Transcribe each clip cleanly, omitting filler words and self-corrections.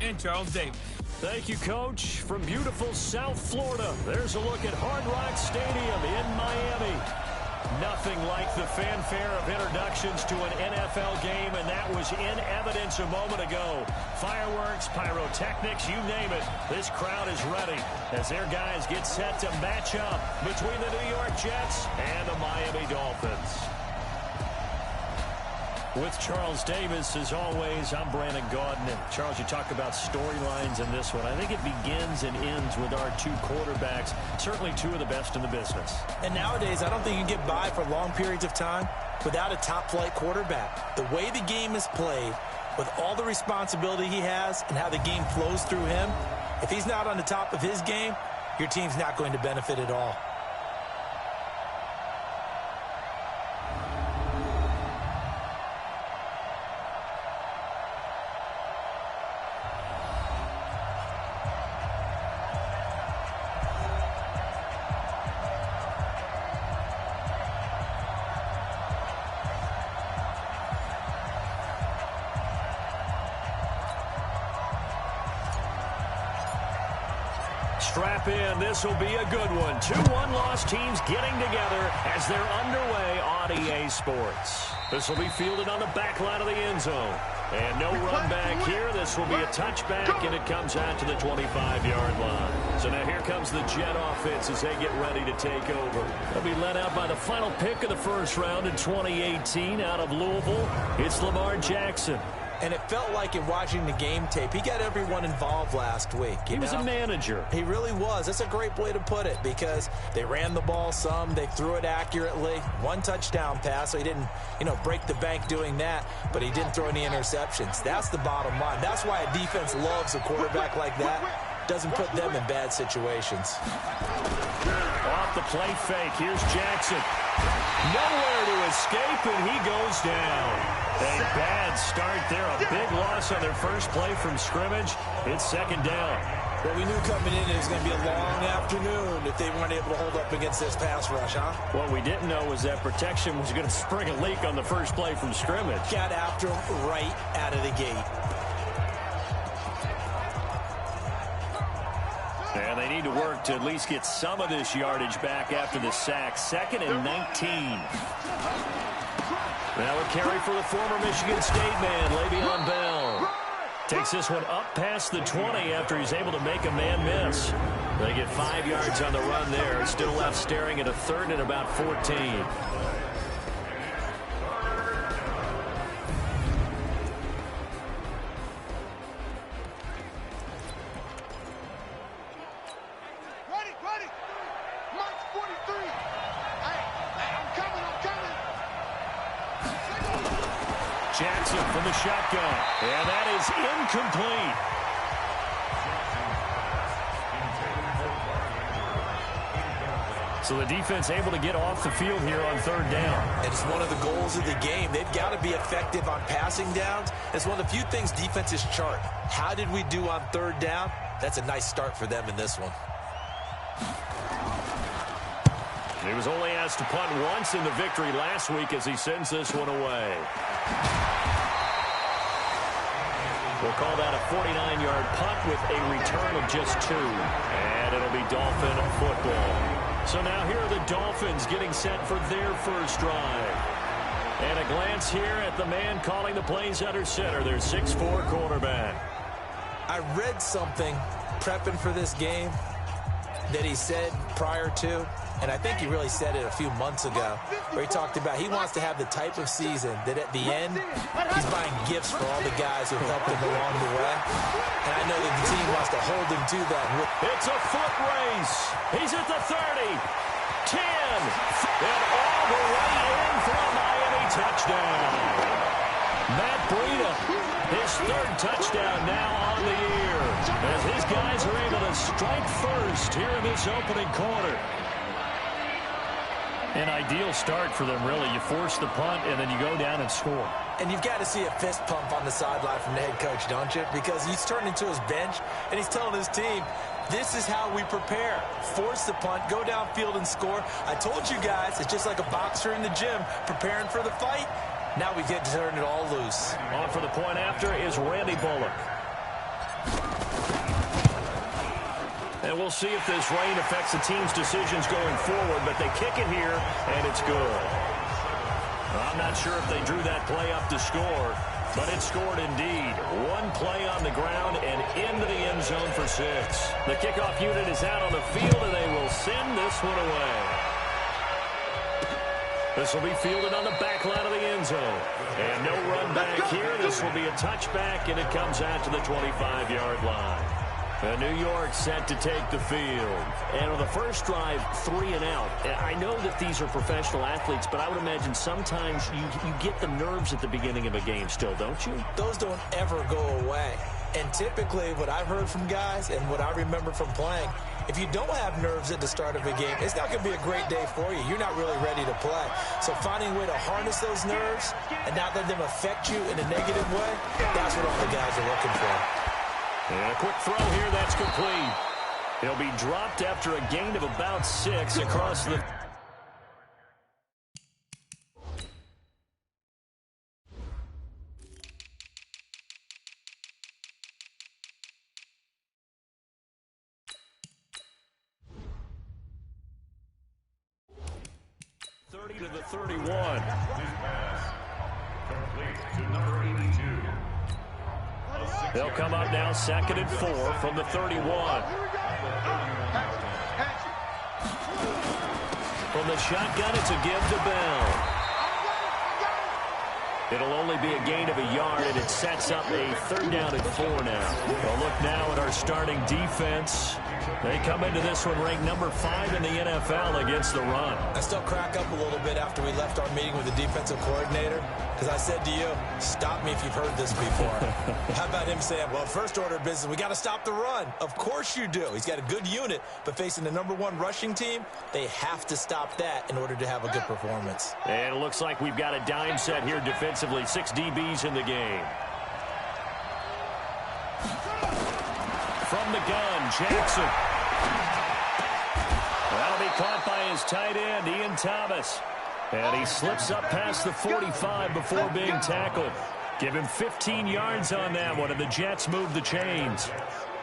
and Charles Davis. Thank you, Coach. From beautiful South Florida, there's a look at Hard Rock Stadium in Miami. Nothing like the fanfare of introductions to an NFL game, and that was in evidence a moment ago. Fireworks, pyrotechnics, you name it. This crowd is ready as their guys get set to match up between the New York Jets and the Miami Dolphins. With Charles Davis, as always, I'm Brandon Gaudin. And Charles, you talk about storylines in this one. I think it begins and ends with our two quarterbacks, certainly two of the best in the business. And nowadays, I don't think you can get by for long periods of time without a top-flight quarterback. The way the game is played, with all the responsibility he has and how the game flows through him, if he's not on the top of his game, your team's not going to benefit at all. Strap in. This will be a good one. Two one-loss teams getting together as they're underway on EA Sports. This will be fielded on the back line of the end zone. And no run back here. This will be a touchback, and it comes out to the 25-yard line. So now here comes the Jet offense as they get ready to take over. They'll be led out by the final pick of the first round in 2018 out of Louisville. It's Lamar Jackson. And it felt like in watching the game tape, he got everyone involved last week. He was a manager. He really was. That's a great way to put it because they ran the ball some. They threw it accurately. One touchdown pass, so he didn't, break the bank doing that, but he didn't throw any interceptions. That's the bottom line. That's why a defense loves a quarterback like that. Doesn't put them in bad situations. Off the play fake. Here's Jackson. Nowhere to escape, and he goes down. A bad start there. A big loss on their first play from scrimmage. It's second down. Well, we knew coming in it was going to be a long afternoon if they weren't able to hold up against this pass rush, huh? What we didn't know was that protection was going to spring a leak on the first play from scrimmage. Got after him right out of the gate. And they need to work to at least get some of this yardage back after the sack. 2nd and 19. Now a carry for the former Michigan State man, Le'Veon Bell. Takes this one up past the 20 after he's able to make a man miss. They get 5 yards on the run there. Still left staring at a 3rd and about 14. Jackson from the shotgun, and that is incomplete. So the defense able to get off the field here on 3rd down. It's one of the goals of the game. They've got to be effective on passing downs. It's one of the few things defenses chart. How did we do on 3rd down? That's a nice start for them in this one. He was only asked to punt once in the victory last week as he sends this one away. We'll call that a 49-yard punt with a return of just 2. And it'll be Dolphin football. So now here are the Dolphins getting set for their first drive. And a glance here at the man calling the plays under center, their 6'4" quarterback. I read something prepping for this game that he said prior to, and I think he really said it a few months ago, where he talked about he wants to have the type of season that at the end, he's buying gifts for all the guys who helped him along the way. And I know that the team wants to hold him to that. It's a foot race. He's at the 30, 10, and all the way in for a Miami touchdown. Matt Breida, his 3rd touchdown now on the year, as his guys are able to strike first here in this opening quarter. An ideal start for them, really. You force the punt, and then you go down and score. And you've got to see a fist pump on the sideline from the head coach, don't you? Because he's turned into his bench, and he's telling his team, this is how we prepare. Force the punt, go downfield and score. I told you guys, it's just like a boxer in the gym preparing for the fight. Now we get to turn it all loose. On for the point after is Randy Bullock. And we'll see if this rain affects the team's decisions going forward, but they kick it here, and it's good. I'm not sure if they drew that play up to score, but it scored indeed. One play on the ground and into the end zone for 6. The kickoff unit is out on the field, and they will send this one away. This will be fielded on the back line of the end zone. And no run back here. This will be a touchback, and it comes out to the 25-yard line. New York set to take the field. And on the first drive, 3 and out. I know that these are professional athletes, but I would imagine sometimes you get the nerves at the beginning of a game still, don't you? Those don't ever go away. And typically what I've heard from guys and what I remember from playing, if you don't have nerves at the start of a game, it's not going to be a great day for you. You're not really ready to play. So finding a way to harness those nerves and not let them affect you in a negative way, that's what all the guys are looking for. And a quick throw here, that's complete. He'll be dropped after a gain of about 6 across the... to the 31. This pass complete to number 82. They'll come up now 2nd and 4 from the 31. From the shotgun, it's a give to Bell. It'll only be a gain of a yard, and it sets up a 3rd down and 4 now. We'll look now at our starting defense. They come into this one ranked number 5 in the NFL against the run. I still crack up a little bit after we left our meeting with the defensive coordinator, because I said to you, stop me if you've heard this before. How about him saying, well, first order of business, we got to stop the run. Of course you do. He's got a good unit, but facing the number 1 rushing team, they have to stop that in order to have a good performance. And it looks like we've got a dime set here defensively. 6 DBs in the game. From the gun, Jackson. That'll be caught by his tight end, Ian Thomas. And he slips up past the 45 before being tackled. Give him 15 yards on that one, and the Jets move the chains.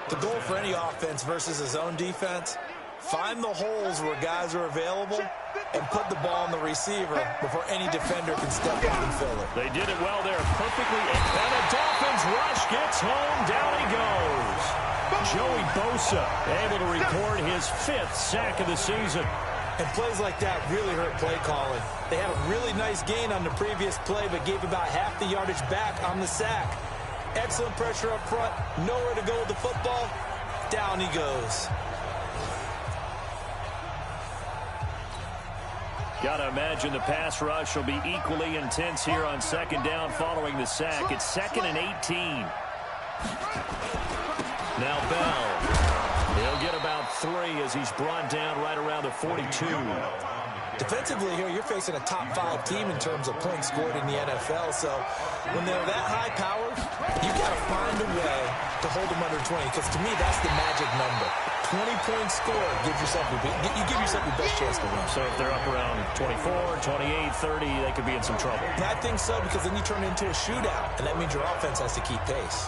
The goal for any offense versus his own defense, find the holes where guys are available and put the ball on the receiver before any defender can step up and fill it. They did it well there, perfectly. And the Dolphins rush gets home. Down he goes. Joey Bosa able to record his 5th sack of the season. And plays like that really hurt play calling. They had a really nice gain on the previous play, but gave about half the yardage back on the sack. Excellent pressure up front. Nowhere to go with the football. Down he goes. Got to imagine the pass rush will be equally intense here on 2nd down following the sack. It's 2nd and 18. Now Bell. He'll get about 3 as he's brought down right around the 42. Defensively here, you're facing a top 5 team in terms of points scored in the NFL. So when they're that high powered, you've got to find a way to hold them under 20. Because to me, that's the magic number. 20 points scored, you give yourself your best chance to win. So if they're up around 24, 28, 30, they could be in some trouble. I think so, because then you turn it into a shootout, and that means your offense has to keep pace.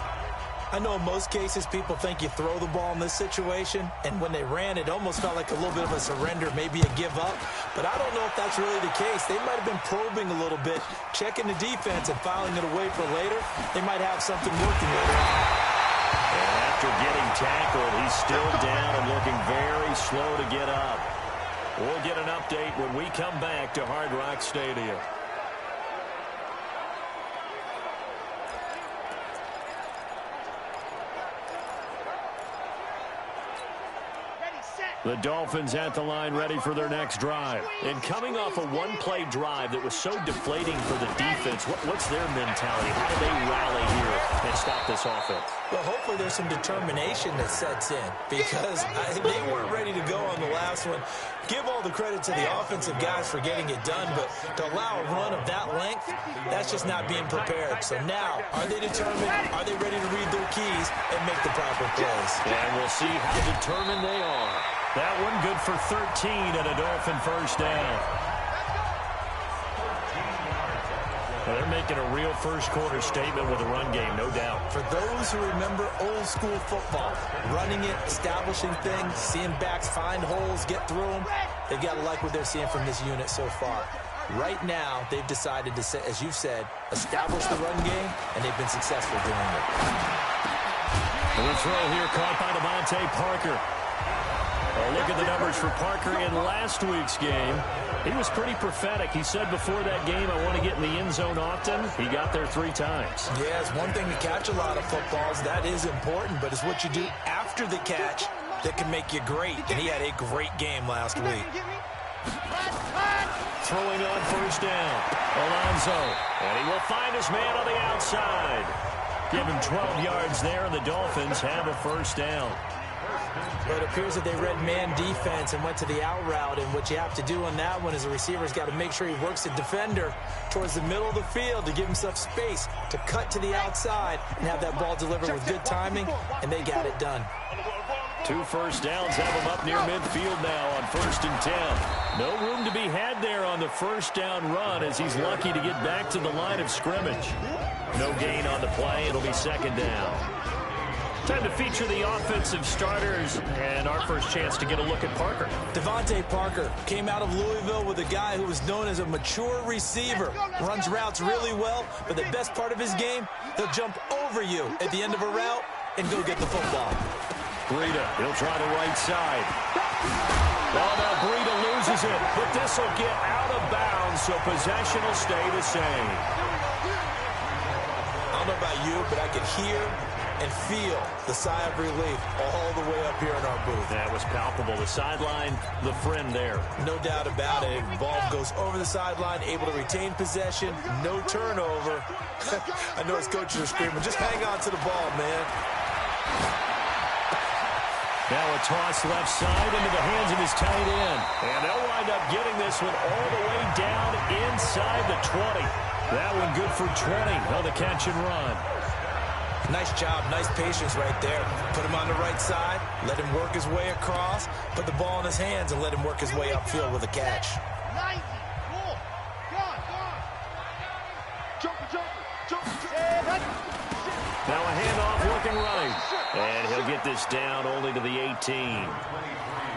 I know in most cases people think you throw the ball in this situation, and when they ran, it almost felt like a little bit of a surrender, maybe a give up. But I don't know if that's really the case. They might have been probing a little bit, checking the defense and filing it away for later. They might have something working later on. And after getting tackled, he's still down and looking very slow to get up. We'll get an update when we come back to Hard Rock Stadium. The Dolphins at the line ready for their next drive. And coming off a one-play drive that was so deflating for the defense, what's their mentality? How do they rally here and stop this offense? Well, hopefully there's some determination that sets in, because they weren't ready to go on the last one. Give all the credit to the offensive guys for getting it done, but to allow a run of that length, that's just not being prepared. So now, are they determined? Are they ready to read their keys and make the proper plays? And we'll see how determined they are. That one good for 13 and a Dolphin first down. Well, they're making a real first-quarter statement with a run game, no doubt. For those who remember old-school football, running it, establishing things, seeing backs find holes, get through them, they've got to like what they're seeing from this unit so far. Right now, they've decided to, as you've said, establish the run game, and they've been successful doing it. The throw here caught by DeVante Parker. Well, look at the numbers for Parker in last week's game. He was pretty prophetic. He said before that game, I want to get in the end zone often. He got there 3 times. Yeah, it's one thing to catch a lot of footballs. That is important, but it's what you do after the catch that can make you great. And he had a great game last week. Throwing on first down. Alonso. And he will find his man on the outside. Give him 12 yards there, and the Dolphins have a first down. But it appears that they read man defense and went to the out route. And what you have to do on that one is a receiver's got to make sure he works the defender towards the middle of the field to give himself space to cut to the outside and have that ball delivered with good timing, and they got it done. 2 first downs have him up near midfield now on 1st and 10. No room to be had there on the first down run as he's lucky to get back to the line of scrimmage. No gain on the play. It'll be 2nd down. Time to feature the offensive starters and our first chance to get a look at Parker. DeVante Parker came out of Louisville with a guy who was known as a mature receiver. Runs routes really well, but the best part of his game, he'll jump over you at the end of a route and go get the football. Breida, he'll try the right side. Well, now Breida loses it, but this will get out of bounds, so possession will stay the same. I don't know about you, but I could hear and feel the sigh of relief all the way up here in our booth. That was palpable. The sideline, the friend there. No doubt about it. Ball goes over the sideline, able to retain possession, no turnover. I know his coaches are screaming, just hang on to the ball, man. Now a toss left side into the hands of his tight end. And they'll wind up getting this one all the way down inside the 20. That one good for 20 on the catch and run. Nice job, nice patience right there. Put him on the right side, let him work his way across, put the ball in his hands, and let him work his way upfield with a catch. Now a handoff looking right. And he'll get this down only to the 18.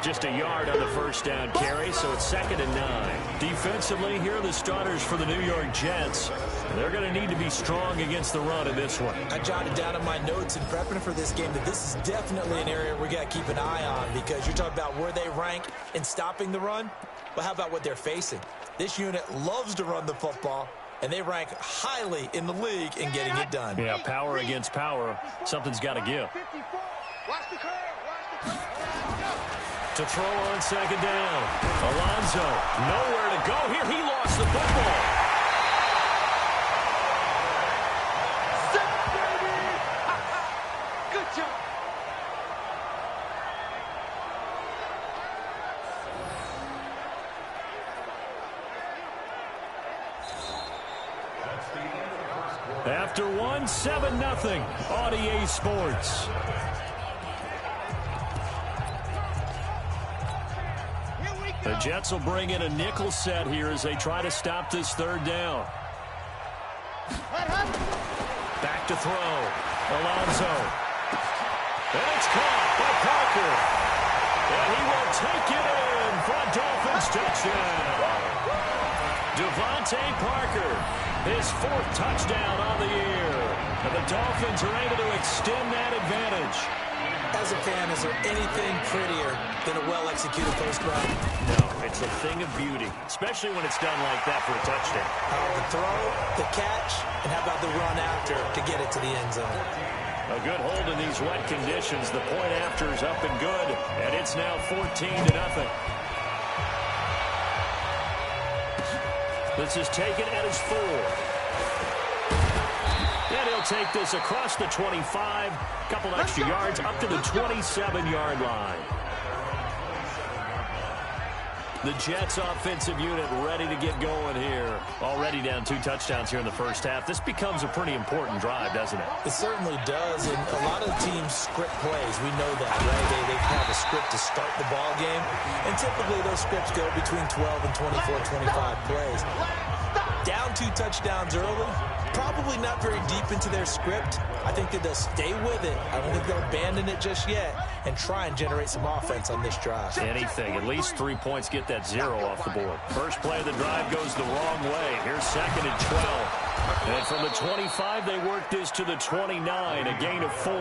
Just a yard on the first down carry, so it's 2nd and 9. Defensively, here are the starters for the New York Jets. They're going to need to be strong against the run in this one. I jotted down in my notes in prepping for this game that this is definitely an area we got to keep an eye on, because you're talking about where they rank in stopping the run. Well, how about what they're facing? This unit loves to run the football, and they rank highly in the league in getting it done. Yeah, power against power. Something's got to give. To throw on 2nd down. Alonso, nowhere to go here. He lost the football. Good job. After one, 7-0. DiddyStark's Sports. The Jets will bring in a nickel set here as they try to stop this 3rd down. Back to throw. Alonso. And it's caught by Parker. And he will take it in for a Dolphins touchdown. DeVante Parker, his 4th touchdown on the year. And the Dolphins are able to extend that advantage. As a fan, is there anything prettier than a well-executed post run? No, it's a thing of beauty, especially when it's done like that for a touchdown. The throw, the catch, and how about the run after to get it to the end zone? A good hold in these wet conditions. The point after is up and good, and it's now 14-0. This is taken at his 4. And he'll take this across the 25, couple extra yards up to the 27-yard line. The Jets offensive unit ready to get going here. Already down 2 touchdowns here in the first half. This becomes a pretty important drive, doesn't it? It certainly does, and a lot of teams script plays. We know that, right? They have a script to start the ball game, and typically those scripts go between 12 and 24, 25 plays. Down 2 touchdowns early, probably not very deep into their script. I think that they'll stay with it. I don't think they'll abandon it just yet and try and generate some offense on this drive. Anything. At least 3 points, get that 0 off the board. First play of the drive goes the wrong way. Here's 2nd and 12. And from the 25, they work this to the 29, a gain of 4.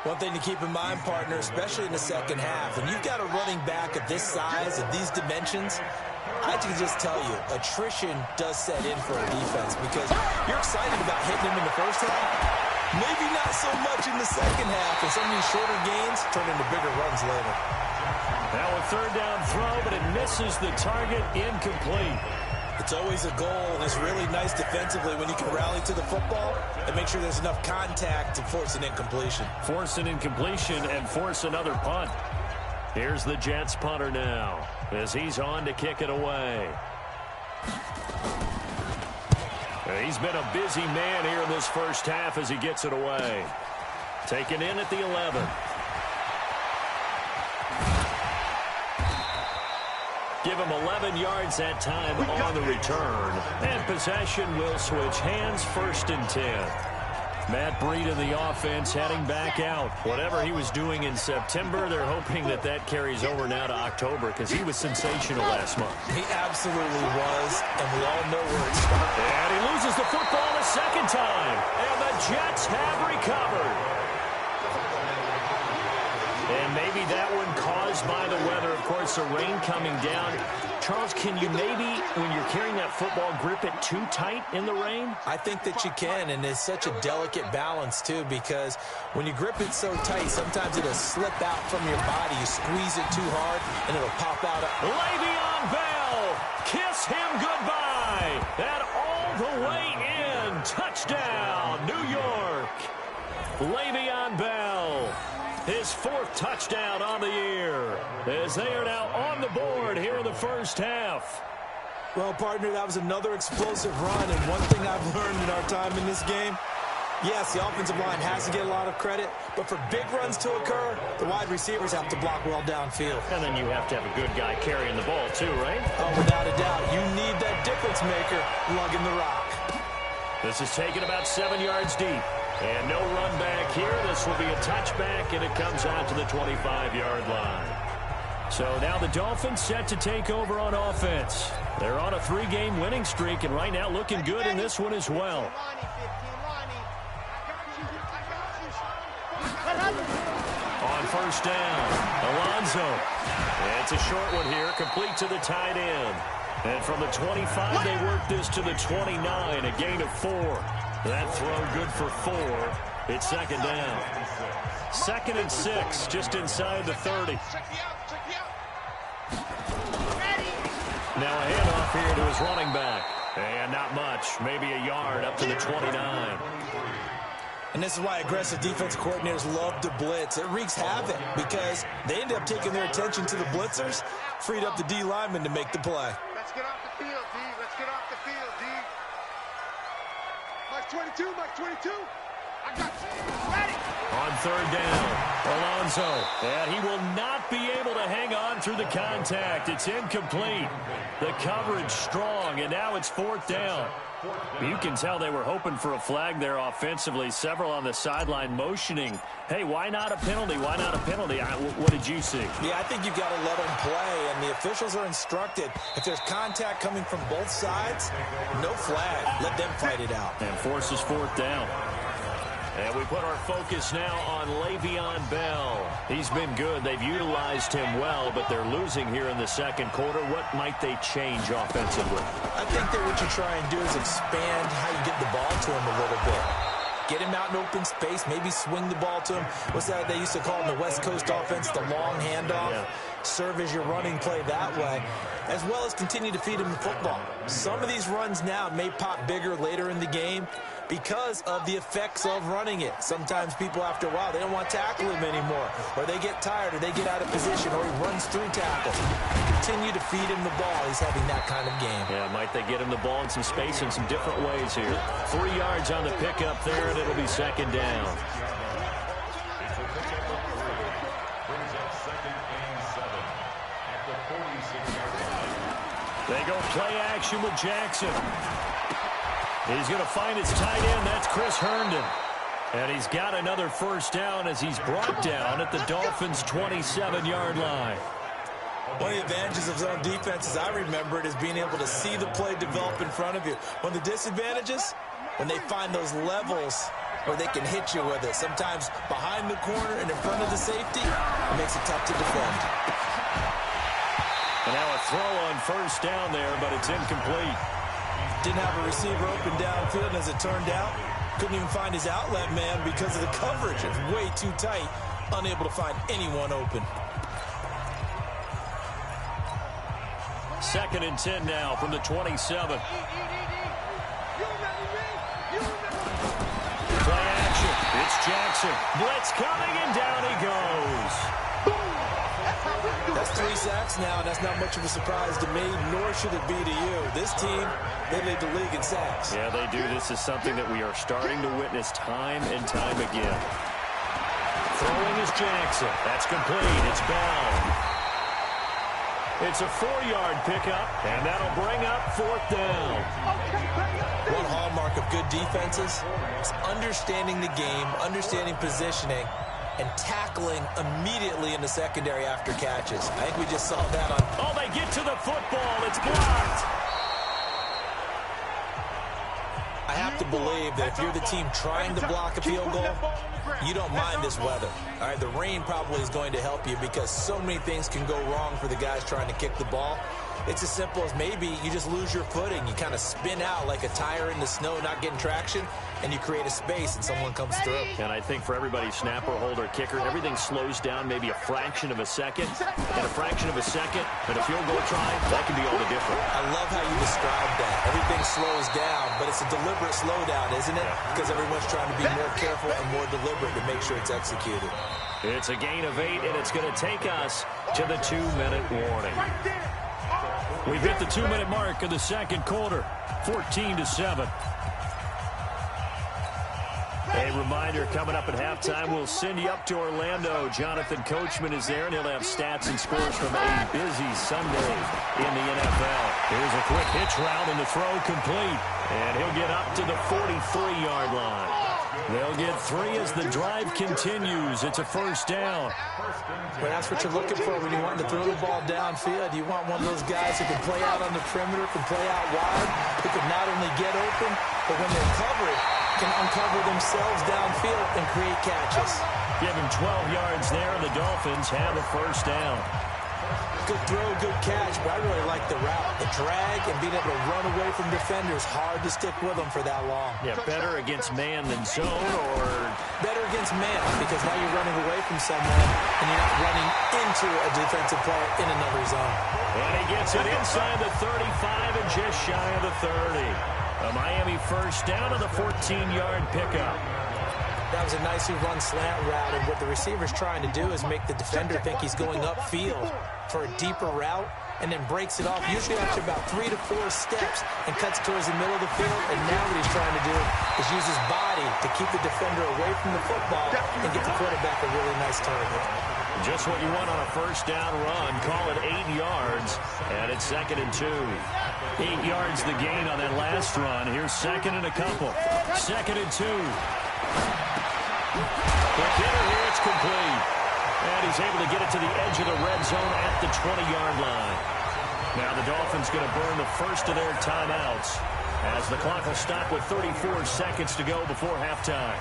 One thing to keep in mind, partner, especially in the second half, when you've got a running back of this size, of these dimensions, I can just tell you, attrition does set in for a defense because you're excited about hitting him in the first half. Maybe not so much in the second half, and some of these shorter gains turn into bigger runs later. Now a 3rd down throw, but it misses the target, incomplete. It's always a goal, and it's really nice defensively when you can rally to the football and make sure there's enough contact to force an incompletion. Force an incompletion and force another punt. Here's the Jets punter now as he's on to kick it away. He's been a busy man here in this first half as he gets it away. Taken in at the 11. Give him 11 yards that time on the return. And possession will switch hands, 1st and 10. Matt Breida, the offense, heading back out. Whatever he was doing in September, they're hoping that that carries over now to October because he was sensational last month. He absolutely was, and we all know where it started. And he loses the football a 2nd time. And the Jets have recovered. And maybe that one caused by the weather. Of course, the rain coming down. Charles, can you maybe, when you're carrying that football, grip it too tight in the rain? I think that you can, and it's such a delicate balance, too, because when you grip it so tight, sometimes it'll slip out from your body. You squeeze it too hard, and it'll pop out. Le'Veon Bell, kiss him goodbye. And all the way in. Touchdown, New York. Le'Veon Bell. His 4th touchdown on the year as they are now on the board here in the first half. Well, partner, that was another explosive run, and one thing I've learned in our time in this game, yes, the offensive line has to get a lot of credit, but for big runs to occur, the wide receivers have to block well downfield. And then you have to have a good guy carrying the ball too, right? Oh, without a doubt. You need that difference maker lugging the rock. This is taken about 7 yards deep. And no run back here. This will be a touchback, and it comes out to the 25-yard line. So now the Dolphins set to take over on offense. They're on a 3-game winning streak, and right now looking good in this one as well. On 1st down, Alonso. It's a short one here, complete to the tight end. And from the 25, they work this to the 29, a gain of 4. That throw good for 4. It's 2nd down. 2nd and 6, just inside the 30. Now a handoff here to his running back. And not much, maybe a yard up to the 29. And this is why aggressive defense coordinators love to blitz. It wreaks havoc because they end up taking their attention to the blitzers, freed up the D lineman to make the play. Let's get off the field, D. Let's get off the field, D. Mike 22, Mike 22. I got you. Ready. On 3rd down, Alonso. And he will not be able to hang on through the contact. It's incomplete. The coverage strong, and now it's 4th down. You can tell they were hoping for a flag there offensively. Several on the sideline motioning, hey, why not a penalty? Why not a penalty? What did you see? Yeah, I think you've got to let them play, and the officials are instructed. If there's contact coming from both sides, no flag. Let them fight it out. And forces 4th down. And we put our focus now on Le'Veon Bell. He's been good. They've utilized him well, but they're losing here in the 2nd quarter. What might they change offensively? I think that what you try and do is expand how you get the ball to him a little bit. Get him out in open space, maybe swing the ball to him. What's that they used to call in the West Coast offense, the long handoff? Yeah. Serve as your running play that way, as well as continue to feed him the football. Some of these runs now may pop bigger later in the game because of the effects of running it. Sometimes people, after a while, they don't want to tackle him anymore, or they get tired, or they get out of position, or he runs through tackles. Continue to feed him the ball. He's having that kind of game. Yeah, might they get him the ball in some space in some different ways here. 3 yards on the pickup there, and it'll be 2nd down. They They go play action with Jackson. He's going to find his tight end. That's Chris Herndon. And he's got another first down as he's brought down at the Dolphins' 27-yard line. One of the advantages of zone defense, as I remember it, is being able to see the play develop in front of you. One of the disadvantages, when they find those levels where they can hit you with it, sometimes behind the corner and in front of the safety, it makes it tough to defend. And now a throw on first down there, but it's incomplete. Didn't have a receiver open downfield, and as it turned out, couldn't even find his outlet man because of the coverage. It's way too tight, unable to find anyone open. 2nd and 10 now from the 27. Play action. It's Jackson. Blitz coming, and down he goes. That's 3 sacks now, and that's not much of a surprise to me, nor should it be to you. This team, they lead the league in sacks. Yeah, they do. This is something that we are starting to witness time and time again. Throwing is Jackson. That's complete. It's bound. It's a 4-yard pickup, and that'll bring up 4th down. One hallmark of good defenses is understanding the game, understanding positioning, and tackling immediately in the secondary after catches. I think we just saw that on... Oh, they get to the football. It's blocked. I have to believe that if you're the team trying to block a field goal, you don't mind this weather. All right, the rain probably is going to help you because so many things can go wrong for the guys trying to kick the ball. It's as simple as maybe you just lose your footing. You kind of spin out like a tire in the snow, not getting traction, and you create a space and someone comes through. And I think for everybody, snapper, holder, kicker, everything slows down maybe a fraction of a second. And a fraction of a second and a field goal try, that can be all the different. I love how you described that. Everything slows down, but it's a deliberate slowdown, isn't it? Because everyone's trying to be more careful and more deliberate to make sure it's executed. It's a gain of 8, and it's going to take us to the 2-minute warning. We've hit the 2-minute mark of the second quarter, 14-7. A reminder, coming up at halftime, we'll send you up to Orlando. Jonathan Coachman is there, and he'll have stats and scores from a busy Sunday in the NFL. Here's a quick hitch route, and the throw complete. And he'll get up to the 43-yard line. They'll get 3 as the drive continues. It's a first down. Well, that's what you're looking for when you want to throw the ball downfield. You want one of those guys who can play out on the perimeter, can play out wide, who can not only get open, but when they're covered, can uncover themselves downfield and create catches. Give him 12 yards there, and the Dolphins have a first down. Good throw, good catch, but I really like the route. The drag and being able to run away from defenders, hard to stick with them for that long. Yeah, better against man than zone, or... Better against man, because now you're running away from someone and you're not running into a defensive player in another zone. And he gets it inside the 35 and just shy of the 30. A Miami first down on the 14-yard pickup. That was a nicely run slant route, and what the receiver's trying to do is make the defender think he's going upfield for a deeper route, and then breaks it off, usually after about 3 to 4 steps, and cuts towards the middle of the field. And now what he's trying to do is use his body to keep the defender away from the football and get the quarterback a really nice target. Just what you want on a first down run. Call it 8 yards, and it's 2nd and 2. 8 yards the gain on that last run. Here's 2nd and a couple. 2nd and 2. Quick hitter here, it's complete. And he's able to get it to the edge of the red zone at the 20-yard line. Now the Dolphins going to burn the first of their timeouts as the clock will stop with 34 seconds to go before halftime.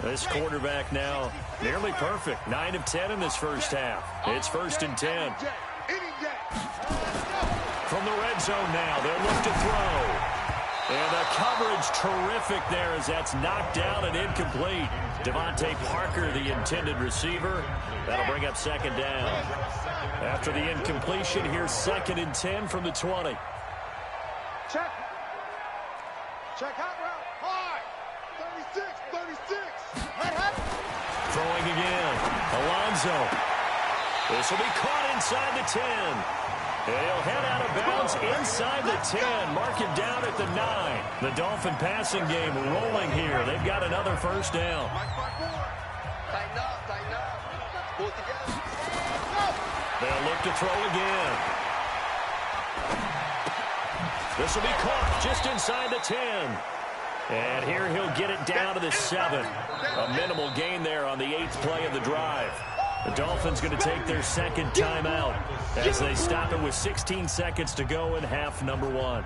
This quarterback now nearly perfect. 9 of 10 in this first half. It's 1st and 10. From the red zone now, they'll look to throw. And the coverage terrific there as that's knocked down and incomplete. Devontae Parker, the intended receiver. That'll bring up 2nd down. After the incompletion, here's 2nd and 10 from the 20. Check. Check out route. High. 36. Throwing again. Alonzo. This will be caught inside the 10. He'll head out of bounds inside the 10. Mark him down at the 9. The Dolphin passing game rolling here. They've got another first down. Tighten up. Pull it together. They'll look to throw again. This will be caught just inside the 10. And here he'll get it down to the 7. A minimal gain there on the 8th play of the drive. The Dolphins going to take their second timeout as they stop it with 16 seconds to go in half number 1.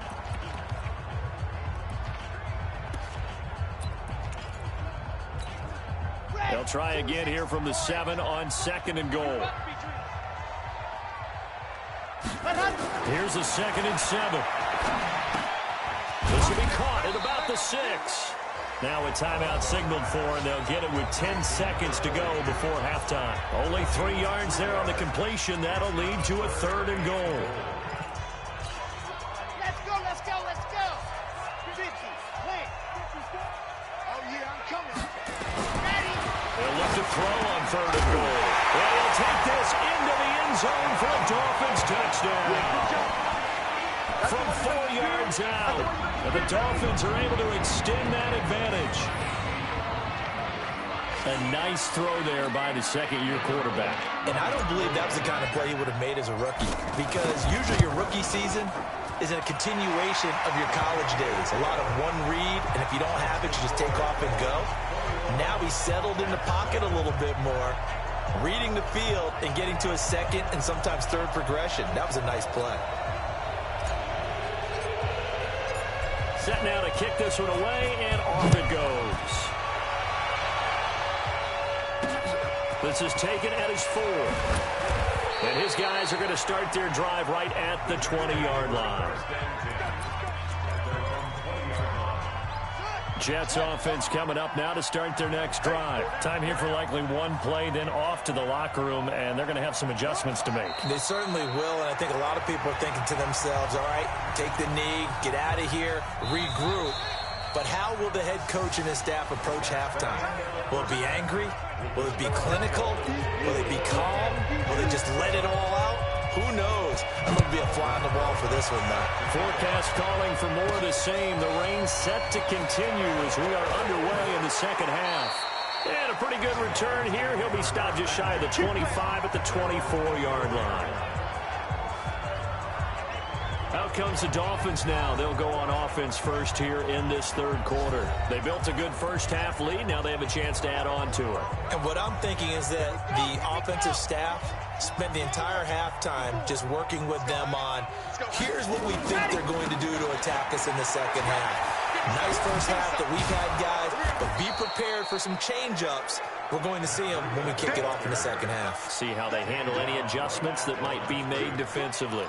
They'll try again here from the 7 on 2nd and goal. Here's a 2nd and 7. This will be caught at about the 6. Now a timeout signaled for, and they'll get it with 10 seconds to go before halftime. Only 3 yards there on the completion. That'll lead to a 3rd and goal. Let's go, let's go, let's go. Oh, yeah, I'm coming. Ready? They'll look to throw on 3rd and goal. And he'll take this into the end zone for a Dolphins touchdown. From 4 yards out, and the Dolphins are able to extend that advantage. A nice throw there by the second-year quarterback. And I don't believe that was the kind of play he would have made as a rookie, because usually your rookie season is a continuation of your college days. A lot of one read, and if you don't have it, you just take off and go. Now he's settled in the pocket a little bit more, reading the field and getting to a second and sometimes third progression. That was a nice play. Set now to kick this one away, and off it goes. This is taken at his 4. And his guys are going to start their drive right at the 20-yard line. Jets offense coming up now to start their next drive. Time here for likely one play, then off to the locker room, and they're going to have some adjustments to make. They certainly will, and I think a lot of people are thinking to themselves, all right, take the knee, get out of here, regroup. But how will the head coach and his staff approach halftime? Will it be angry? Will it be clinical? Will it be calm? Will they just let it all out? Who knows? I'm going to be a fly on the wall for this one, though. Forecast calling for more of the same. The rain set to continue as we are underway in the second half. And a pretty good return here. He'll be stopped just shy of the 25 at the 24-yard line. Out comes the Dolphins now. They'll go on offense first here in this third quarter. They built a good first-half lead. Now they have a chance to add on to it. And what I'm thinking is that the offensive staff spent the entire halftime just working with them on, here's what we think they're going to do to attack us in the second half. Nice first half that we've had, guys, but be prepared for some change-ups. We're going to see them when we kick it off in the second half. See how they handle any adjustments that might be made defensively.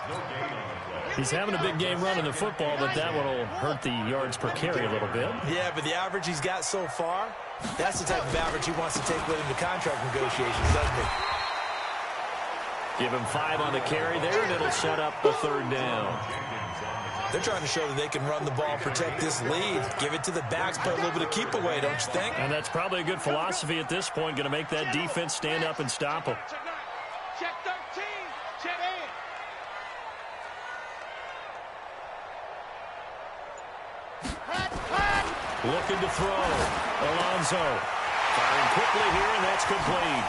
He's having a big game running the football, but that one will hurt the yards per carry a little bit. Yeah, but the average he's got so far, that's the type of average he wants to take with him to contract negotiations, doesn't he? Give him 5 on the carry there, and it'll set up a third down. They're trying to show that they can run the ball and protect this lead. Give it to the backs, play a little bit of keep away, don't you think? And that's probably a good philosophy at this point, going to make that defense stand up and stop him. Check 13. Check in. Looking to throw. Alonso firing quickly here, and that's complete.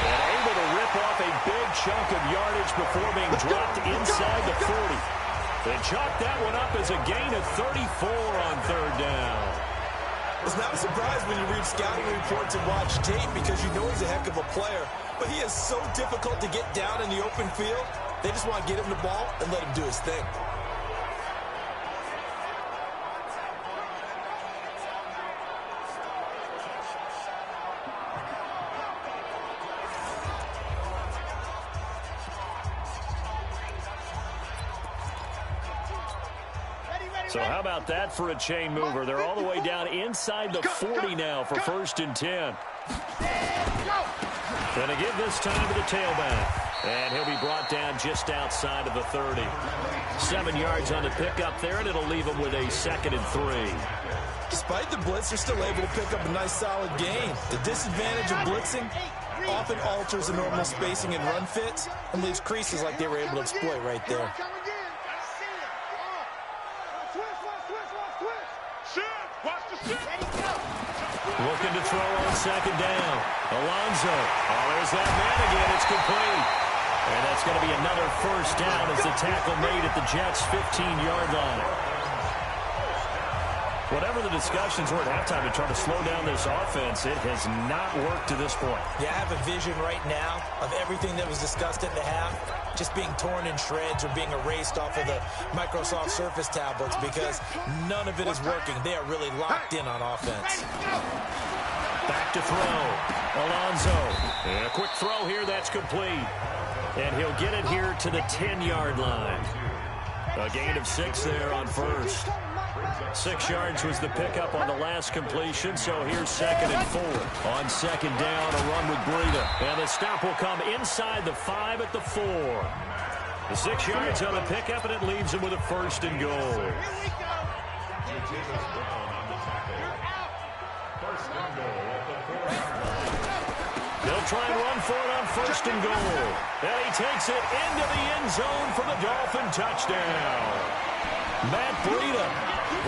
And able to rip off a big chunk of yardage before being dropped inside the 40. They chalk that one up as a gain of 34 on third down. It's not a surprise when you read scouting reports and watch tape because you know he's a heck of a player. But he is so difficult to get down in the open field. They just want to get him the ball and let him do his thing. So how about that for a chain mover? They're all the way down inside the 40 now for 1st and 10. Going to give this time to the tailback. And he'll be brought down just outside of the 30. 7 yards on the pickup there, and it'll leave him with a 2nd and 3. Despite the blitz, they're still able to pick up a nice solid gain. The disadvantage of blitzing often alters the normal spacing and run fits and leaves creases like they were able to exploit right there. Watch the shit. Looking to throw on second down. Alonso. Oh, there's that man again. It's complete. And that's going to be another first down as the tackle made at the Jets' 15-yard line. Whatever the discussions were at halftime to try to slow down this offense, it has not worked to this point. Yeah, I have a vision right now of everything that was discussed at the half just being torn in shreds or being erased off of the Microsoft Surface tablets because none of it is working. They are really locked in on offense. Back to throw. Alonso. And a quick throw here. That's complete. And he'll get it here to the 10-yard line. A gain of 6 there on first. 6 yards was the pickup on the last completion, so here's 2nd and 4. On second down, a run with Breida. And the stop will come inside the 5 at the 4. The 6 yards on the pickup, and it leaves him with a 1st and goal. They'll try and run for it on 1st and goal. And he takes it into the end zone for the Dolphin touchdown. Matt Breida.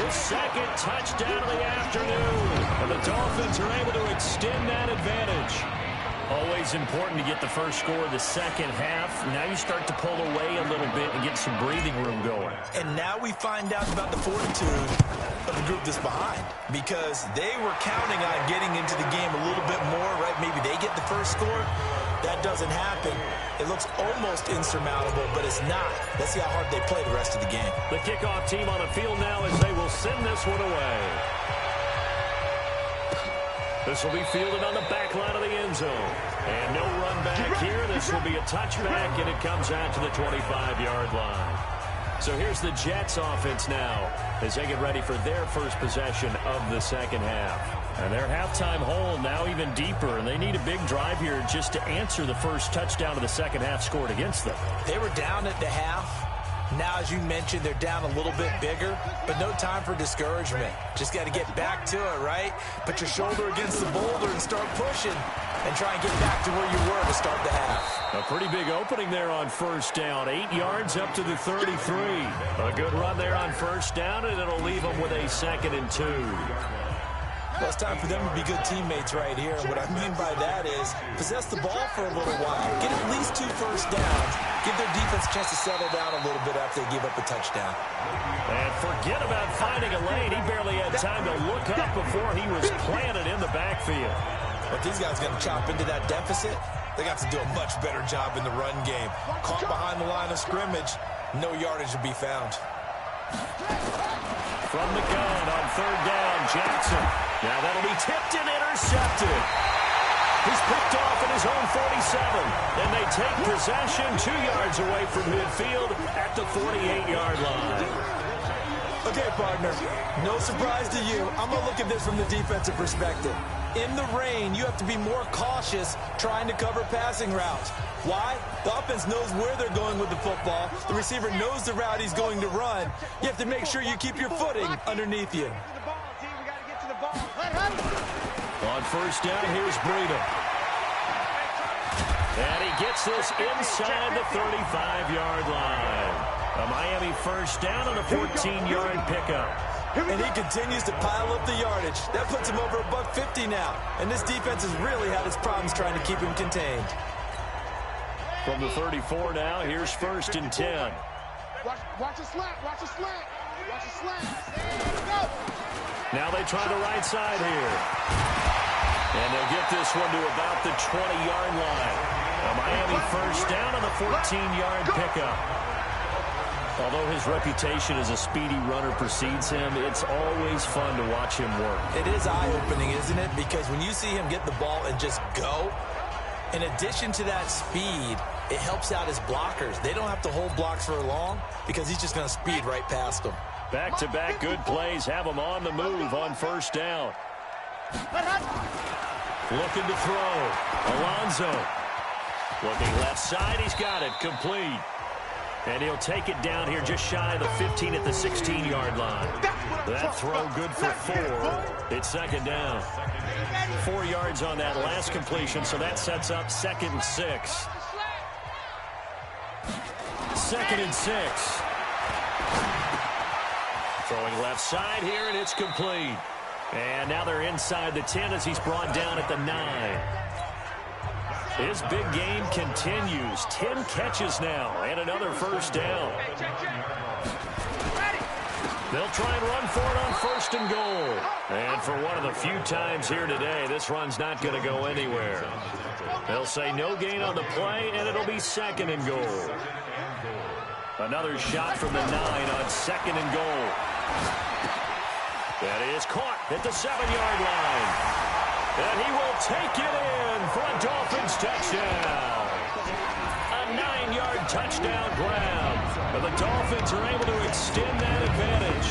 His 2nd touchdown of the afternoon. And the Dolphins are able to extend that advantage. Always important to get the first score of the second half. Now you start to pull away a little bit and get some breathing room going. And now we find out about the fortitude of the group that's behind. Because they were counting on getting into the game a little bit more, right? Maybe they get the first score. That doesn't happen. It looks almost insurmountable, but it's not. Let's see how hard they play the rest of the game. The kickoff team on the field now as they will send this one away. This will be fielded on the back line of the end zone. And no run back here. This will be a touchback, and it comes out to the 25-yard line. So here's the Jets offense now as they get ready for their first possession of the second half. And their halftime hole now even deeper, and they need a big drive here just to answer the first touchdown of the second half scored against them. They were down at the half. Now, as you mentioned, they're down a little bit bigger, but no time for discouragement. Just got to get back to it, right? Put your shoulder against the boulder and start pushing and try and get back to where you were to start the half. A pretty big opening there on first down. 8 yards up to the 33. A good run there on first down, and it'll leave them with a 2nd and 2. Well, it's time for them to be good teammates right here. And what I mean by that is possess the ball for a little while. Get at least 2 first downs. Give their defense a chance to settle down a little bit after they give up a touchdown. And forget about finding a lane. He barely had time to look up before he was planted in the backfield. But these guys are going to chop into that deficit. They got to do a much better job in the run game. Caught behind the line of scrimmage, no yardage to be found. From the gun on 3rd down, Jackson. Now that'll be tipped and intercepted. He's picked off at his own 47. And they take possession 2 yards away from midfield at the 48-yard line. Okay, partner, no surprise to you. I'm going to look at this from the defensive perspective. In the rain, you have to be more cautious trying to cover passing routes. Why? The offense knows where they're going with the football. The receiver knows the route he's going to run. You have to make sure you keep your footing underneath you. On first down, here's Breida. And he gets this inside the 35-yard line. A Miami first down on a 14-yard pickup. And he continues to pile up the yardage. That puts him over $150 now. And this defense has really had its problems trying to keep him contained. From the 34 now, here's 1st and 10. Watch a slant, watch a slant, watch a slant. Go. Now they try the right side here. And they'll get this one to about the 20-yard line. A Miami first down on the 14-yard pickup. Although his reputation as a speedy runner precedes him, it's always fun to watch him work. It is eye-opening, isn't it? Because when you see him get the ball and just go, in addition to that speed, it helps out his blockers. They don't have to hold blocks for long because he's just going to speed right past them. Back-to-back good plays have him on the move on first down. Looking to throw. Alonso. Looking left side. He's got it. Complete. And he'll take it down here just shy of the 15 at the 16-yard line. That throw good for 4. It's 2nd down. 4 yards on that last completion, so that sets up 2nd and 6. 2nd and 6. Throwing left side here, and it's complete. And now they're inside the 10 as he's brought down at the 9. His big game continues. 10 catches now and another first down. They'll try and run for it on 1st and goal. And for one of the few times here today, this run's not going to go anywhere. They'll say no gain on the play, and it'll be 2nd and goal. Another shot from the 9 on 2nd and goal. That is caught at the 7-yard line. And he will take it in for a Dolphins touchdown. A 9-yard touchdown grab. And the Dolphins are able to extend that advantage.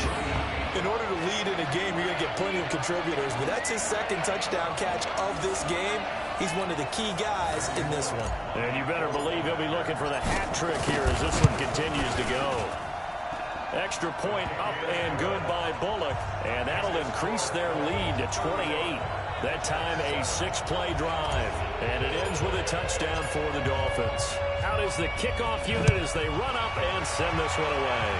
In order to lead in a game, you're going to get plenty of contributors, but that's his 2nd touchdown catch of this game. He's one of the key guys in this one. And you better believe he'll be looking for the hat trick here as this one continues to go. Extra point up and good by Bullock, and that'll increase their lead to 28. That time a 6-play drive, and it ends with a touchdown for the Dolphins. Out is the kickoff unit as they run up and send this one away.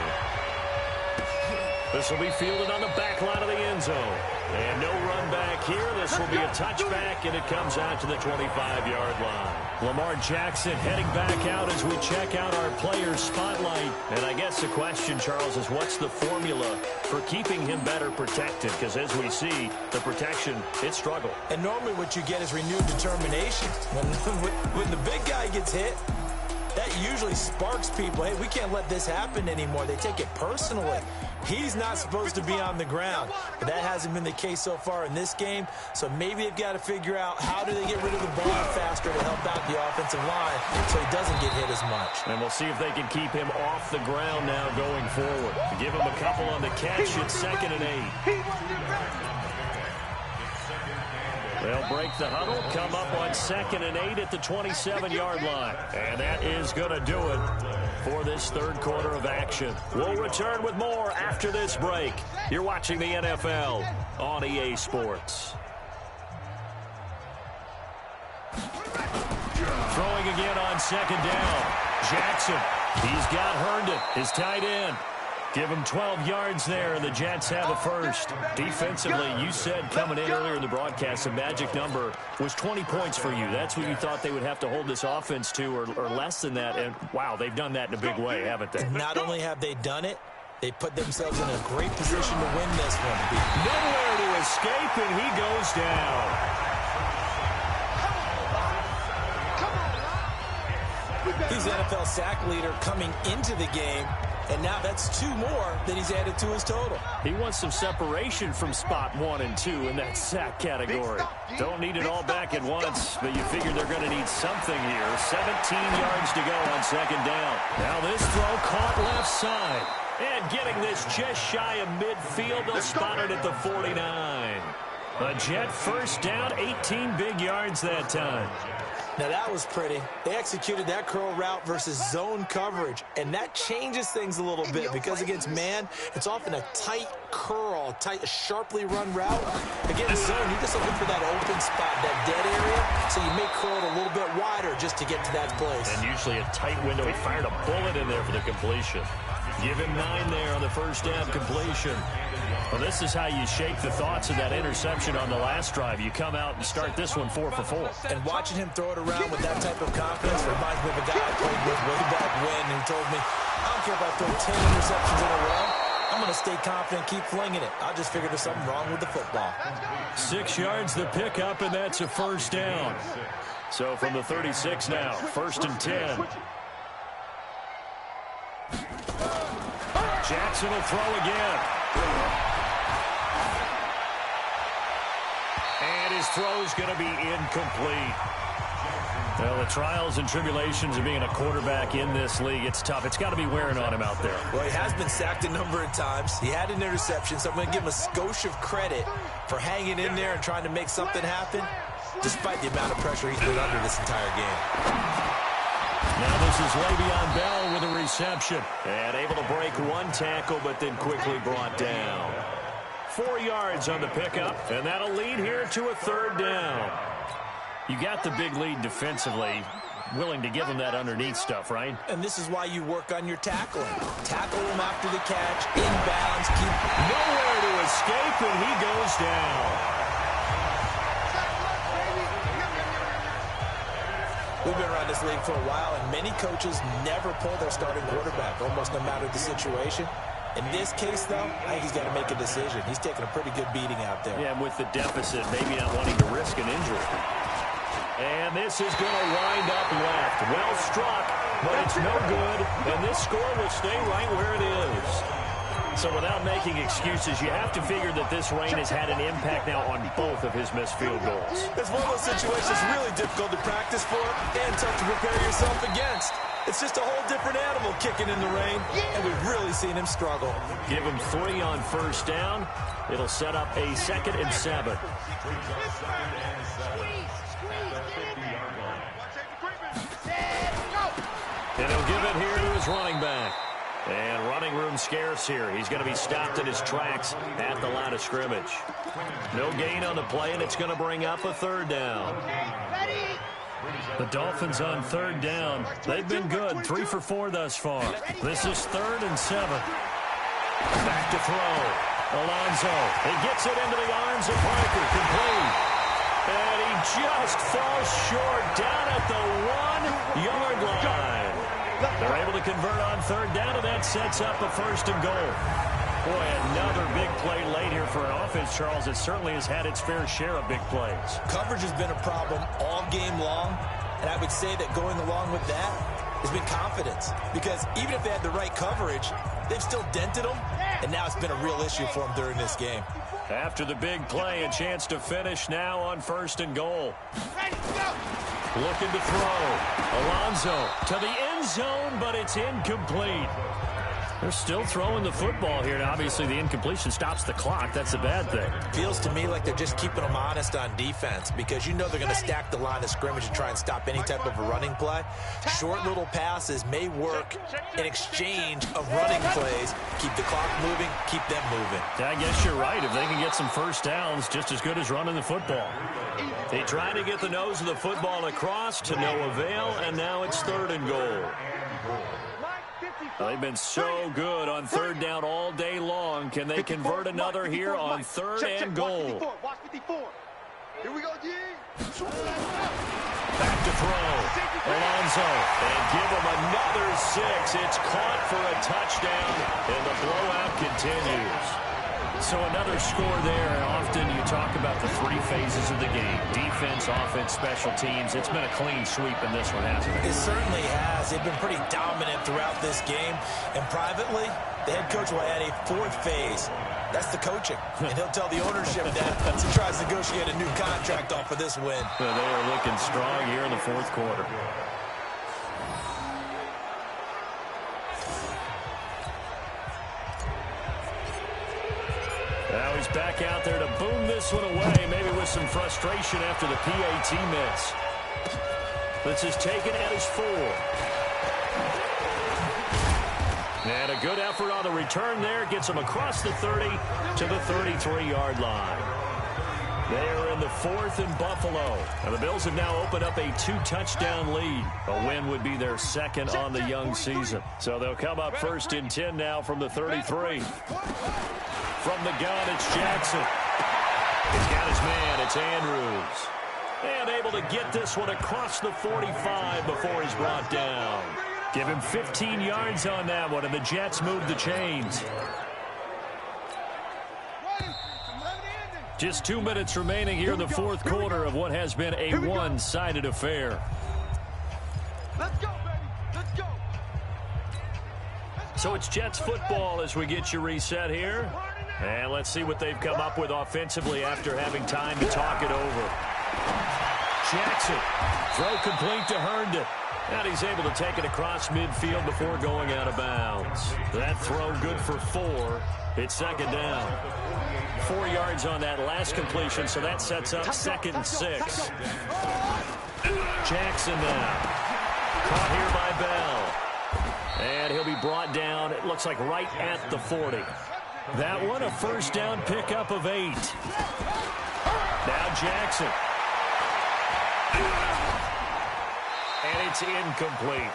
This will be fielded on the back line of the end zone. And no run back here. This will be a touchback, and it comes out to the 25-yard line. Lamar Jackson heading back out as we check out our player spotlight. And I guess the question, Charles, is what's the formula for keeping him better protected? Because as we see, the protection, it struggled. And normally what you get is renewed determination. When the big guy gets hit, that usually sparks people. Hey, we can't let this happen anymore. They take it personally. He's not supposed to be on the ground. But that hasn't been the case so far in this game. So maybe they've got to figure out how do they get rid of the ball faster to help out the offensive line so he doesn't get hit as much. And we'll see if they can keep him off the ground now going forward. Give him a couple on the catch. It's 2nd and 8. They'll break the huddle, come up on 2nd and 8 at the 27-yard line. And that is going to do it for this 3rd quarter of action. We'll return with more after this break. You're watching the NFL on EA Sports. Throwing again on 2nd down. Jackson, he's got Herndon, his tight end. Give him 12 yards there, and the Jets have a first. Defensively, you said coming in earlier in the broadcast, the magic number was 20 points for you. That's what you thought they would have to hold this offense to, or less than that. And, wow, they've done that in a big way, haven't they? Not only have they done it, they put themselves in a great position to win this one. Nowhere to escape, and he goes down. He's NFL sack leader coming into the game. And now that's 2 more that he's added to his total. He wants some separation from spot 1 and 2 in that sack category. Don't need it all back at once, but you figure they're going to need something here. 17 yards to go on 2nd down. Now this throw caught left side. And getting this just shy of midfield, they'll spot it at the 49. A Jet first down, 18 big yards that time. Now that was pretty. They executed that curl route versus zone coverage, and that changes things a little bit because against man, it's often a tight curl, tight, sharply run route. Against zone, you're just looking for that open spot, that dead area, so you may curl it a little bit wider just to get to that place. And usually a tight window. He fired a bullet in there for the completion. Give him 9 there on the first down completion. Well, this is how you shake the thoughts of that interception on the last drive. You come out and start this one 4 for 4. And watching him throw it around with that type of confidence reminds me of a guy I played with way back when who told me, I don't care if I throw 10 interceptions in a row. I'm going to stay confident, keep flinging it. I just figured there's something wrong with the football. 6 yards the pickup, and that's a first down. So from the 36 now, 1st and 10. Jackson will throw again. And his throw's going to be incomplete. Well, the trials and tribulations of being a quarterback in this league, it's tough. It's got to be wearing on him out there. Well, he has been sacked a number of times. He had an interception, so I'm going to give him a skosh of credit for hanging in there and trying to make something happen, despite the amount of pressure he's been under this entire game. Now this is Le'Veon Bell with a reception. And able to break 1 tackle, but then quickly brought down. 4 yards on the pickup, and that'll lead here to a 3rd down. You got the big lead defensively. willing to give him that underneath stuff, right? And this is why you work on your tackling. Tackle him after the catch, inbounds, keep nowhere to escape, and he goes down. We've been around this league for a while, and many coaches never pull their starting quarterback, almost no matter the situation. In this case, though, I think he's got to make a decision. He's taking a pretty good beating out there. Yeah, with the deficit, maybe not wanting to risk an injury. And this is going to wind up left. Well struck, but it's no good, and this score will stay right where it is. So without making excuses, you have to figure that this rain has had an impact now on both of his missed field goals. It's one of those situations really difficult to practice for and tough to prepare yourself against. It's just a whole different animal kicking in the rain, and we've really seen him struggle. Give him 3 on first down. It'll set up a 2nd and 7. And he'll give it here to his running back. And running room scarce here. He's going to be stopped in his tracks at the line of scrimmage. No gain on the play, and it's going to bring up a 3rd down. The Dolphins on 3rd down. They've been good, 3 for 4 thus far. This is 3rd and 7. Back to throw. Alonso. He gets it into the arms of Parker. Complete. And he just falls short down at the 1-yard line. They're able to convert on 3rd down, and that sets up a 1st and goal. Boy, another big play late here for an offense, Charles. It certainly has had its fair share of big plays. Coverage has been a problem all game long, and I would say that going along with that has been confidence. Because even if they had the right coverage, they've still dented them, and now it's been a real issue for them during this game. After the big play, a chance to finish now on 1st and goal. Looking to throw. Alonso to the end zone, but it's incomplete. They're still throwing the football here. Now, obviously, the incompletion stops the clock. That's a bad thing. Feels to me like they're just keeping them honest on defense because you know they're going to stack the line of scrimmage and try and stop any type of a running play. Short little passes may work in exchange of running plays. Keep the clock moving, keep them moving. I guess you're right. If they can get some first downs, just as good as running the football. They tried to get the nose of the football across to no avail, and now it's 3rd and goal. They've been so good on 3rd down all day long. Can they convert another here on 3rd and goal? Here we go, G. Back to throw. Alonso. And give him another 6. It's caught for a touchdown, and the blowout continues. So another score there, and often you talk about the 3 phases of the game. Defense, offense, special teams. It's been a clean sweep in this one, hasn't it? It certainly has. They've been pretty dominant throughout this game. And privately, the head coach will add a 4th phase. That's the coaching. And he'll tell the ownership that as he tries to negotiate a new contract off of this win. They are looking strong here in the 4th quarter. Now he's back out there to boom this one away, maybe with some frustration after the PAT miss. This is taken at his 4. And a good effort on the return there. Gets him across the 30 to the 33-yard line. They are in the 4th in Buffalo. And the Bills have now opened up a 2-touchdown lead. A win would be their 2nd on the young season. So they'll come up 1st and 10 now from the 33. From the gun, it's Jackson. He's got his man. It's Andrews. And able to get this one across the 45 before he's brought down. Give him 15 yards on that one, and the Jets move the chains. Just 2 minutes remaining here in the 4th quarter of what has been a one-sided affair. Let's go, baby. Let's go. So it's Jets football as we get you reset here. And let's see what they've come up with offensively after having time to talk it over. Jackson, throw complete to Herndon. And he's able to take it across midfield before going out of bounds. That throw good for 4. It's 2nd down. 4 yards on that last completion, so that sets up 2nd and 6. Jackson now. Caught here by Bell. And he'll be brought down, it looks like right at the 40. That one, a 1st down pickup of 8. Now Jackson. And it's incomplete.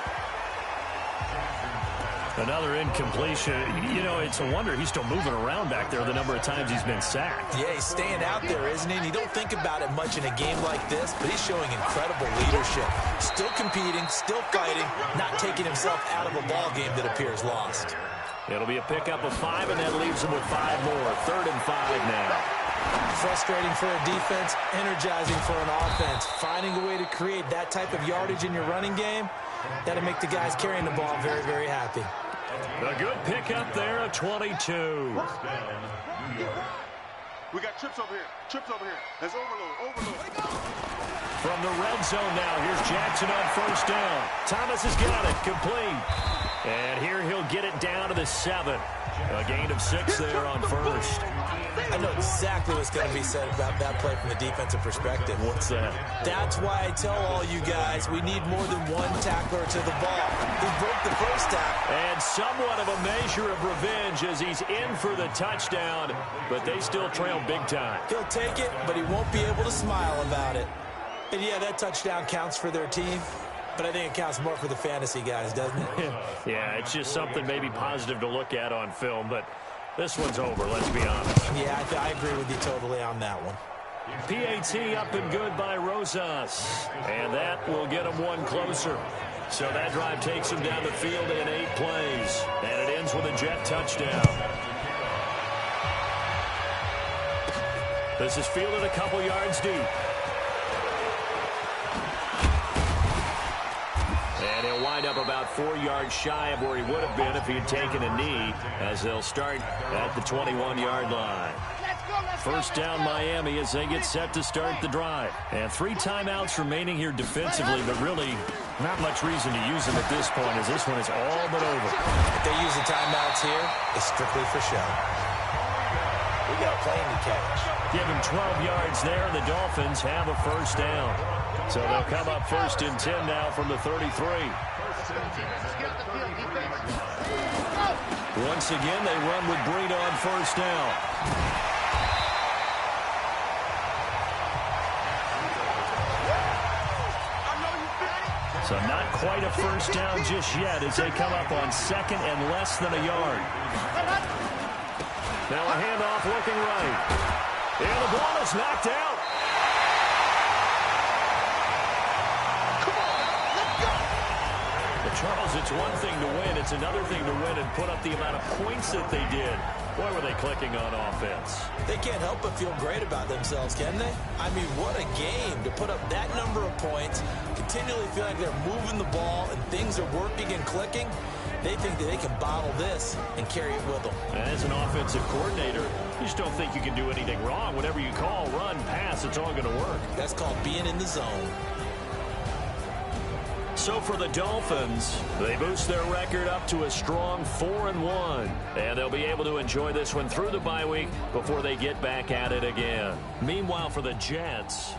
Another incompletion. You know, it's a wonder he's still moving around back there the number of times he's been sacked. Yeah, he's staying out there, isn't he? And you don't think about it much in a game like this, but he's showing incredible leadership. Still competing, still fighting, not taking himself out of a ball game that appears lost. It'll be a pickup of 5, and that leaves him with 5 more. 3rd and 5 now. Frustrating for a defense, energizing for an offense. Finding a way to create that type of yardage in your running game, that'll make the guys carrying the ball very, very happy. A good pickup there, a 22. We got trips over here. Trips over here. There's overload. From the red zone now, here's Jackson on 1st down. Thomas has got it, complete. And here he'll get it down to the 7. A gain of 6 there on 1st. I know exactly what's going to be said about that play from the defensive perspective. What's that? That's why I tell all you guys we need more than one tackler to the ball. He broke the first tackle. And somewhat of a measure of revenge as he's in for the touchdown, but they still trail big time. He'll take it, but he won't be able to smile about it. And yeah, that touchdown counts for their team, but I think it counts more for the fantasy guys, doesn't it? Yeah, it's just something maybe positive to look at on film, but this one's over, let's be honest. Yeah, I agree with you totally on that one. PAT up and good by Rosas. And that will get him one closer. So that drive takes him down the field in 8 plays. And it ends with a Jet touchdown. This is fielded a couple yards deep. And he'll wind up about 4 yards shy of where he would have been if he had taken a knee, as they'll start at the 21-yard line. 1st down Miami as they get set to start the drive. And 3 timeouts remaining here defensively, but really not much reason to use them at this point, as this one is all but over. If they use the timeouts here, it's strictly for show. We got a plane to catch. Give him 12 yards there, and the Dolphins have a 1st down. So they'll come up 1st and 10 now from the 33. Once again, they run with Breed on 1st down. So not quite a 1st down just yet as they come up on 2nd and less than a yard. Now a handoff looking right. And the ball is knocked out. Charles, it's one thing to win. It's another thing to win and put up the amount of points that they did. Boy, were they clicking on offense. They can't help but feel great about themselves, can they? I mean, what a game to put up that number of points, continually feel like they're moving the ball and things are working and clicking. They think that they can bottle this and carry it with them. As an offensive coordinator, you just don't think you can do anything wrong. Whatever you call, run, pass, it's all going to work. That's called being in the zone. So for the Dolphins, they boost their record up to a strong 4-1. And they'll be able to enjoy this one through the bye week before they get back at it again. Meanwhile, for the Jets,